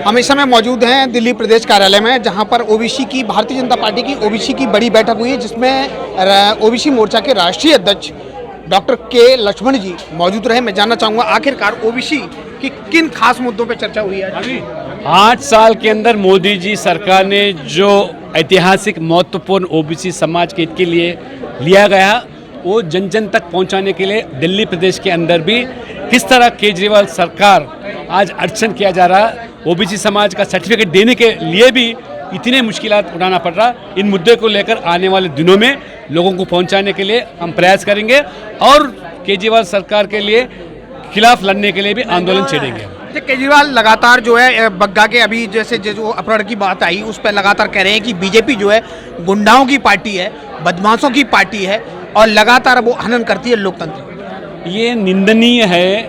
हम इस समय मौजूद हैं दिल्ली प्रदेश कार्यालय में, जहां पर ओबीसी की भारतीय जनता पार्टी की ओबीसी की बड़ी बैठक हुई है, जिसमें ओबीसी मोर्चा के राष्ट्रीय अध्यक्ष डॉक्टर के लक्ष्मण जी मौजूद रहे। मैं जानना चाहूँगा आखिरकार ओबीसी की किन खास मुद्दों पर चर्चा हुई है। 8 साल के अंदर मोदी जी सरकार ने जो ऐतिहासिक महत्वपूर्ण ओबीसी समाज के हित के लिए लिया गया, वो जन जन तक पहुंचाने के लिए दिल्ली प्रदेश के अंदर भी किस तरह केजरीवाल सरकार आज अड़चन किया जा रहा है। ओबीसी समाज का सर्टिफिकेट देने के लिए भी इतने मुश्किलात उठाना पड़ रहा। इन मुद्दे को लेकर आने वाले दिनों में लोगों को पहुंचाने के लिए हम प्रयास करेंगे और केजरीवाल सरकार के लिए खिलाफ लड़ने के लिए भी आंदोलन छेड़ेंगे। केजरीवाल लगातार जो है बग्गा के अभी जैसे जो अपहरण की बात आई, उस पर लगातार कह रहे हैं कि बीजेपी जो है गुंडाओं की पार्टी है, बदमाशों की पार्टी है और लगातार वो हनन करती है लोकतंत्र। ये निंदनीय है।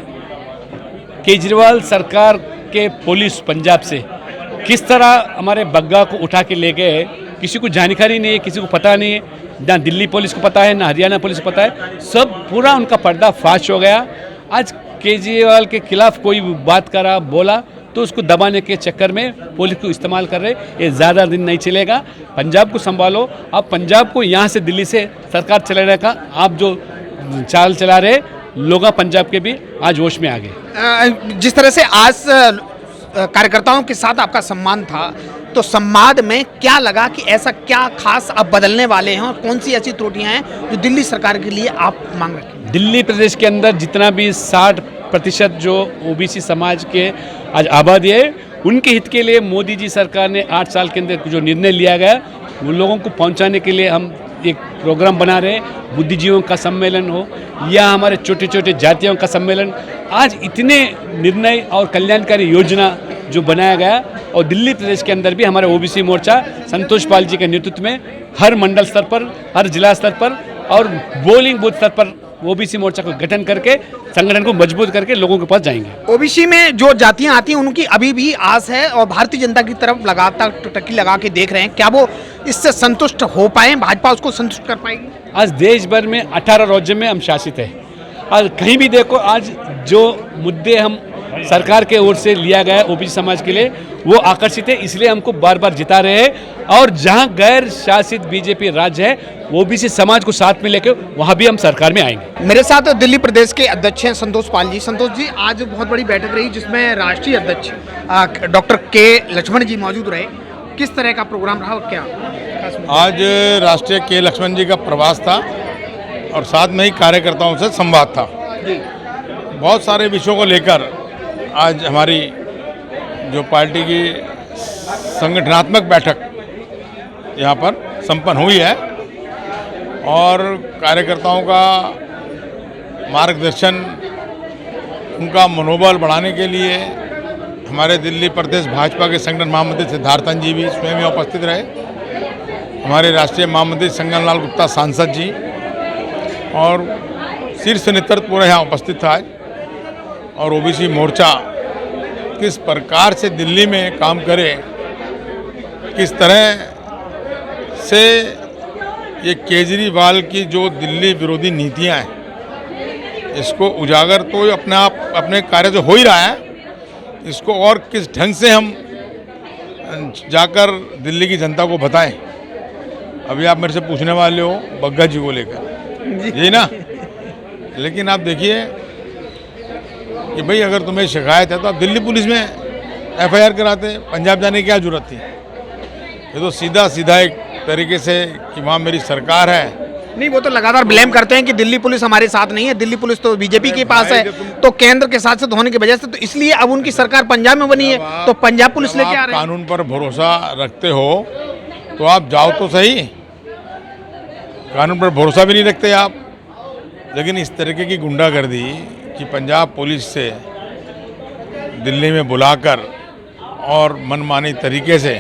केजरीवाल सरकार के पुलिस पंजाब से किस तरह हमारे बग्गा को उठा के ले गए, किसी को जानकारी नहीं है, किसी को पता नहीं है, ना दिल्ली पुलिस को पता है ना हरियाणा पुलिस को पता है। सब पूरा उनका पर्दा फाश हो गया। आज केजरीवाल के खिलाफ कोई बात करा बोला तो उसको दबाने के चक्कर में पुलिस को इस्तेमाल कर रहे। ये ज़्यादा दिन नहीं चलेगा। पंजाब को संभालो। आप पंजाब को यहाँ से दिल्ली से सरकार चलाने का आप जो चाल चला रहे, लोग पंजाब के भी आज होश में आ गए। जिस तरह से आज कार्यकर्ताओं के साथ आपका सम्मान था, तो संवाद में क्या लगा कि ऐसा क्या खास आप बदलने वाले हैं और कौन सी ऐसी त्रुटियां हैं जो दिल्ली सरकार के लिए आप मांग रहे हैं? दिल्ली प्रदेश के अंदर जितना भी 60% जो ओबीसी समाज के आज आबादी है, उनके हित के लिए मोदी जी सरकार ने 8 साल के अंदर जो निर्णय लिया गया, वो लोगों को पहुंचाने के लिए हम एक प्रोग्राम बना रहे हैं। बुद्धिजीवियों का सम्मेलन हो या हमारे छोटे छोटे जातियों का सम्मेलन, आज इतने निर्णय और कल्याणकारी योजना जो बनाया गया। और दिल्ली प्रदेश के अंदर भी हमारे ओबीसी मोर्चा संतोष पाल जी के नेतृत्व में हर मंडल स्तर पर, हर जिला स्तर पर और पोलिंग बूथ स्तर पर ओबीसी मोर्चा को गठन करके संगठन को मजबूत करके लोगों के पास जाएंगे। ओबीसी में जो जातियां आती हैं उनकी अभी भी आस है और भारतीय जनता की तरफ लगातार टकी लगा के देख रहे हैं। क्या वो इससे संतुष्ट हो पाए, भाजपा उसको संतुष्ट कर पाएगी? आज देश भर में 18 राज्यों में हम शासित है और कहीं भी देखो आज जो मुद्दे हम सरकार के ओर से लिया गया ओबीसी समाज के लिए, वो आकर्षित है। इसलिए हमको बार बार जिता रहे हैं और जहां गैर शासित बीजेपी राज्य है, ओबीसी समाज को साथ में लेकर वहां भी हम सरकार में आएंगे। मेरे साथ दिल्ली प्रदेश के अध्यक्ष हैं संतोष पाल जी। संतोष जी, आज बहुत बड़ी बैठक रही जिसमें राष्ट्रीय अध्यक्ष डॉक्टर के लक्ष्मण जी मौजूद रहे। किस तरह का प्रोग्राम रहा और क्या? आज राष्ट्रीय के लक्ष्मण जी का प्रवास था और साथ में ही कार्यकर्ताओं से संवाद था। बहुत सारे विषयों को लेकर आज हमारी जो पार्टी की संगठनात्मक बैठक यहाँ पर संपन्न हुई है और कार्यकर्ताओं का मार्गदर्शन, उनका मनोबल बढ़ाने के लिए हमारे दिल्ली प्रदेश भाजपा के संगठन महामंत्री सिद्धार्थन जी भी स्वयं यहाँ उपस्थित रहे। हमारे राष्ट्रीय महामंत्री संगन लाल गुप्ता सांसद जी और शीर्ष नेतृत्व पूरा यहाँ उपस्थित था। और ओबीसी मोर्चा किस प्रकार से दिल्ली में काम करे, किस तरह से ये केजरीवाल की जो दिल्ली विरोधी नीतियां हैं, इसको उजागर तो अपने कार्य से हो ही रहा है, इसको और किस ढंग से हम जाकर दिल्ली की जनता को बताएं। अभी आप मेरे से पूछने वाले हो बग्गा जी को लेकर, यही ना? लेकिन आप देखिए कि भाई अगर तुम्हें शिकायत है तो आप दिल्ली पुलिस में एफआईआर कराते, पंजाब जाने की क्या जरूरत थी? ये तो सीधा एक तरीके से कि वहाँ मेरी सरकार है। नहीं, वो तो लगातार ब्लेम करते हैं कि दिल्ली पुलिस हमारे साथ नहीं है, दिल्ली पुलिस तो बीजेपी के पास है, तो केंद्र के साथ होने की वजह से तो इसलिए अब उनकी सरकार पंजाब में बनी है, तो पंजाब पुलिस लेके आ रहे हैं। कानून पर भरोसा रखते हो तो आप जाओ तो सही। कानून पर भरोसा भी नहीं रखते आप, लेकिन इस तरीके की गुंडागर्दी कि पंजाब पुलिस से दिल्ली में बुलाकर और मनमानी तरीके से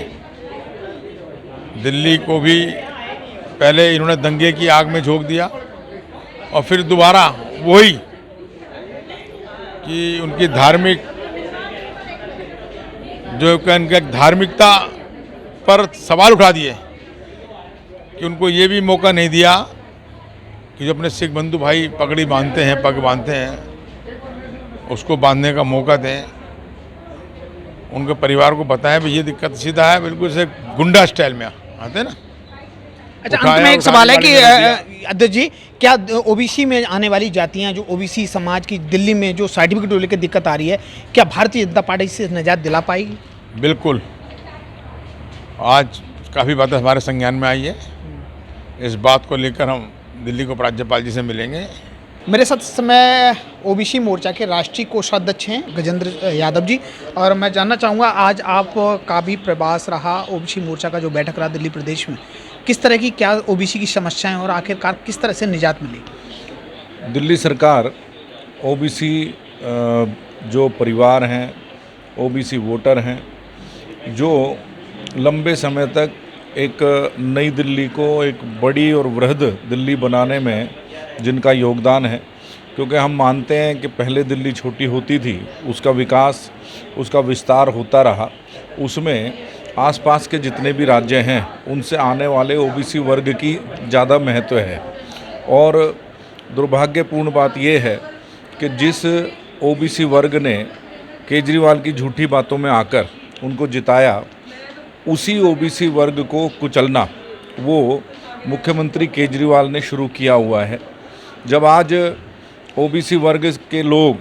दिल्ली को भी पहले इन्होंने दंगे की आग में झोंक दिया और फिर दोबारा वही कि उनकी धार्मिकता पर सवाल उठा दिए कि उनको ये भी मौका नहीं दिया कि जो अपने सिख बंधु भाई पगड़ी बांधते हैं, पग बांधते हैं, उसको बांधने का मौका दें। उनके परिवार को बताएं भी ये दिक्कत सीधा है, बिल्कुल से गुंडा स्टाइल में आते हैं ना। अच्छा, उठाया अंत में एक और सवाल है गाड़ी कि में रख दिया। अध्यक्ष जी, क्या ओबीसी में आने वाली जातियां, जो ओबीसी समाज की दिल्ली में जो सर्टिफिकेट को लेकर दिक्कत आ रही है, क्या भारतीय जनता पार्टी से निजात दिला पाएगी? बिल्कुल, आज काफ़ी बातें हमारे संज्ञान में आई है। इस बात को लेकर हम दिल्ली को राज्यपाल जी से मिलेंगे। मेरे साथ इस समय ओबीसी मोर्चा के राष्ट्रीय कोषाध्यक्ष हैं गजेंद्र यादव जी, और मैं जानना चाहूँगा आज आपका भी प्रवास रहा, ओबीसी मोर्चा का जो बैठक रहा दिल्ली प्रदेश में, किस तरह की क्या ओबीसी की समस्याएं और आखिरकार किस तरह से निजात मिली? दिल्ली सरकार ओबीसी जो परिवार हैं, ओबीसी वोटर हैं, जो लंबे समय तक एक नई दिल्ली को एक बड़ी और वृहद दिल्ली बनाने में जिनका योगदान है, क्योंकि हम मानते हैं कि पहले दिल्ली छोटी होती थी, उसका विकास, उसका विस्तार होता रहा, उसमें आसपास के जितने भी राज्य हैं उनसे आने वाले ओबीसी वर्ग की ज़्यादा महत्व है। और दुर्भाग्यपूर्ण बात यह है कि जिस ओबीसी वर्ग ने केजरीवाल की झूठी बातों में आकर उनको जिताया, उसी ओबीसी वर्ग को कुचलना वो मुख्यमंत्री केजरीवाल ने शुरू किया हुआ है। जब आज ओबीसी वर्ग के लोग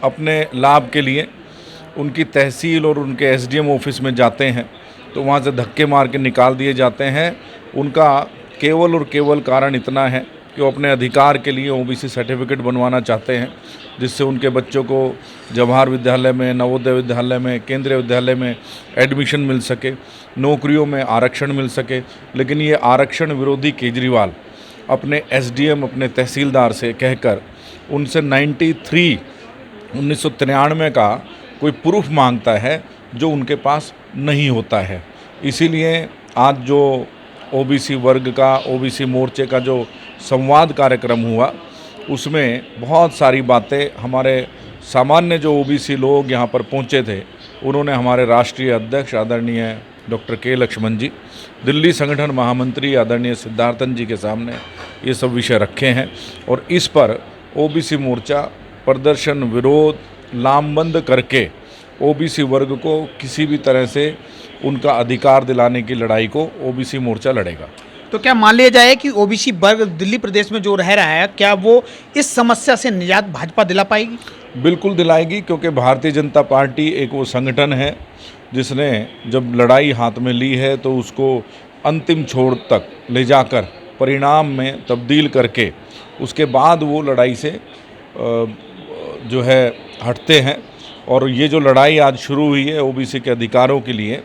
अपने लाभ के लिए उनकी तहसील और उनके एसडीएम ऑफिस में जाते हैं तो वहाँ से धक्के मार के निकाल दिए जाते हैं। उनका केवल और केवल कारण इतना है कि वो अपने अधिकार के लिए ओबीसी सर्टिफिकेट बनवाना चाहते हैं, जिससे उनके बच्चों को जवाहर विद्यालय में, नवोदय विद्यालय में, केंद्रीय विद्यालय में एडमिशन मिल सके, नौकरियों में आरक्षण मिल सके। लेकिन ये आरक्षण विरोधी केजरीवाल अपने एसडीएम, अपने तहसीलदार से कहकर उनसे 1993 का कोई प्रूफ मांगता है जो उनके पास नहीं होता है। इसीलिए आज जो ओबीसी वर्ग का, ओबीसी मोर्चे का जो संवाद कार्यक्रम हुआ, उसमें बहुत सारी बातें हमारे सामान्य जो ओबीसी लोग यहाँ पर पहुँचे थे, उन्होंने हमारे राष्ट्रीय अध्यक्ष आदरणीय डॉक्टर के लक्ष्मण जी, दिल्ली संगठन महामंत्री आदरणीय सिद्धार्थन जी के सामने ये सब विषय रखे हैं। और इस पर ओबीसी मोर्चा प्रदर्शन, विरोध, लामबंद करके ओबीसी वर्ग को किसी भी तरह से उनका अधिकार दिलाने की लड़ाई को ओबीसी मोर्चा लड़ेगा। तो क्या मान लिया जाए कि ओबीसी वर्ग दिल्ली प्रदेश में जो रह रहा है, क्या वो इस समस्या से निजात भाजपा दिला पाएगी? बिल्कुल दिलाएगी, क्योंकि भारतीय जनता पार्टी एक वो संगठन है जिसने जब लड़ाई हाथ में ली है तो उसको अंतिम छोर तक ले जाकर परिणाम में तब्दील करके उसके बाद वो लड़ाई से जो है हटते हैं। और ये जो लड़ाई आज शुरू हुई है ओबीसी के अधिकारों के लिए,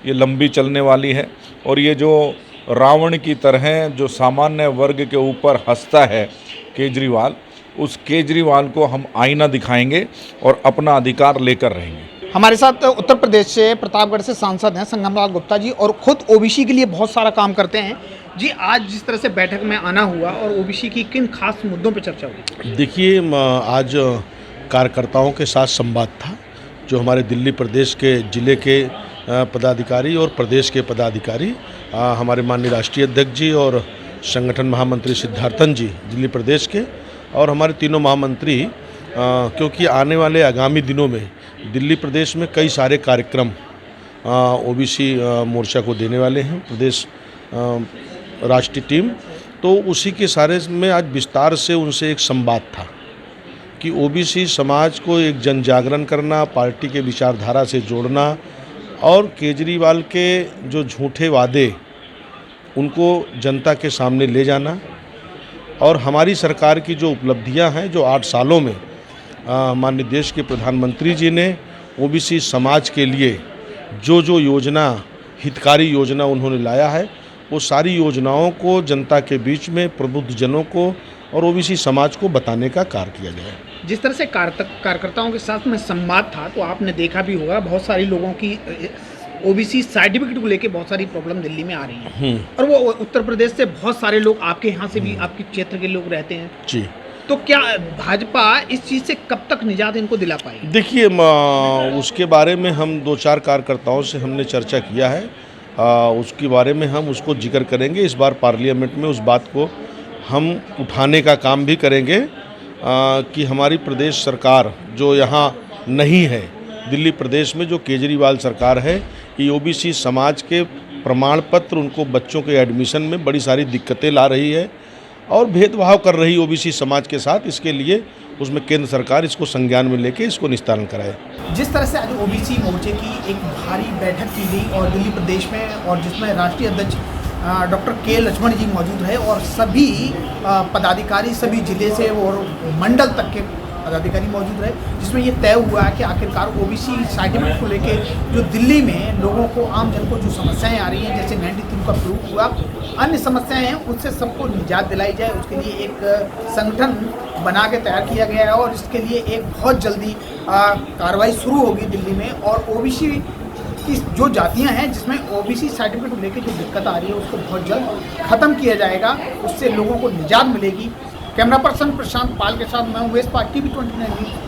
ये लंबी चलने वाली है। और ये जो रावण की तरह जो सामान्य वर्ग के ऊपर हंसता है केजरीवाल, उस केजरीवाल को हम आईना दिखाएंगे और अपना अधिकार लेकर रहेंगे। हमारे साथ उत्तर प्रदेश से प्रतापगढ़ से सांसद हैं संगमलाल गुप्ता जी, और खुद ओबीसी के लिए बहुत सारा काम करते हैं जी। आज जिस तरह से बैठक में आना हुआ और ओबीसी की किन खास मुद्दों पर चर्चा हुई? देखिए, आज कार्यकर्ताओं के साथ संवाद था, जो हमारे दिल्ली प्रदेश के ज़िले के पदाधिकारी और प्रदेश के पदाधिकारी, हमारे माननीय राष्ट्रीय अध्यक्ष जी और संगठन महामंत्री सिद्धार्थन जी दिल्ली प्रदेश के, और हमारे तीनों महामंत्री, क्योंकि आने वाले आगामी दिनों में दिल्ली प्रदेश में कई सारे कार्यक्रम ओबीसी मोर्चा को देने वाले हैं प्रदेश राष्ट्रीय टीम, तो उसी के सारे में आज विस्तार से उनसे एक संवाद था कि ओबीसी समाज को एक जन जागरण करना, पार्टी के विचारधारा से जोड़ना और केजरीवाल के जो झूठे वादे उनको जनता के सामने ले जाना, और हमारी सरकार की जो उपलब्धियां हैं, जो 8 सालों में माननीय देश के प्रधानमंत्री जी ने ओबीसी समाज के लिए जो जो योजना, हितकारी योजना उन्होंने लाया है, वो सारी योजनाओं को जनता के बीच में प्रबुद्ध जनों को और ओबीसी समाज को बताने का कार्य किया गया। जिस तरह से कार्यकर्ताओं के साथ में संवाद था, तो आपने देखा भी होगा बहुत सारी लोगों की ओबीसी सर्टिफिकेट को लेके बहुत सारी प्रॉब्लम दिल्ली में आ रही है, और वो उत्तर प्रदेश से बहुत सारे लोग आपके यहाँ से भी, आपके क्षेत्र के लोग रहते हैं जी। तो क्या भाजपा इस चीज़ से कब तक निजात इनको दिला पाएगी? देखिए, उसके बारे में हम 2-4 कार्यकर्ताओं से हमने चर्चा किया है, उसके बारे में हम उसको जिक्र करेंगे। इस बार पार्लियामेंट में उस बात को हम उठाने का काम भी करेंगे कि हमारी प्रदेश सरकार जो यहाँ नहीं है, दिल्ली प्रदेश में जो केजरीवाल सरकार है, ये ओबीसी समाज के प्रमाण पत्र उनको बच्चों के एडमिशन में बड़ी सारी दिक्कतें ला रही है और भेदभाव कर रही ओबीसी समाज के साथ। इसके लिए उसमें केंद्र सरकार इसको संज्ञान में लेके इसको निस्तारण कराए। जिस तरह से आज ओबीसी मोर्चे की एक भारी बैठक की गई और दिल्ली प्रदेश में, और जिसमें राष्ट्रीय अध्यक्ष डॉक्टर के लक्ष्मण जी मौजूद रहे और सभी पदाधिकारी सभी जिले से और मंडल तक के पदाधिकारी मौजूद रहे, जिसमें ये तय हुआ कि आखिरकार ओबीसी सर्टिफिकेट को लेके जो दिल्ली में लोगों को, आम जन को जो समस्याएं आ रही हैं, जैसे 93 का प्रूफ हुआ, अन्य समस्याएं हैं, उससे सबको निजात दिलाई जाए, उसके लिए एक संगठन बना के तैयार किया गया है और इसके लिए एक बहुत जल्दी कार्रवाई शुरू होगी दिल्ली में। और ओबीसी की जो जातियां हैं जिसमें ओबीसी सर्टिफिकेट को लेकर जो दिक्कत आ रही है उसको बहुत जल्द ख़त्म किया जाएगा, उससे लोगों को निजात मिलेगी। कैमरा पर्सन प्रशांत पाल के साथ मैं उमेश पाल, TV 29 न्यूज़।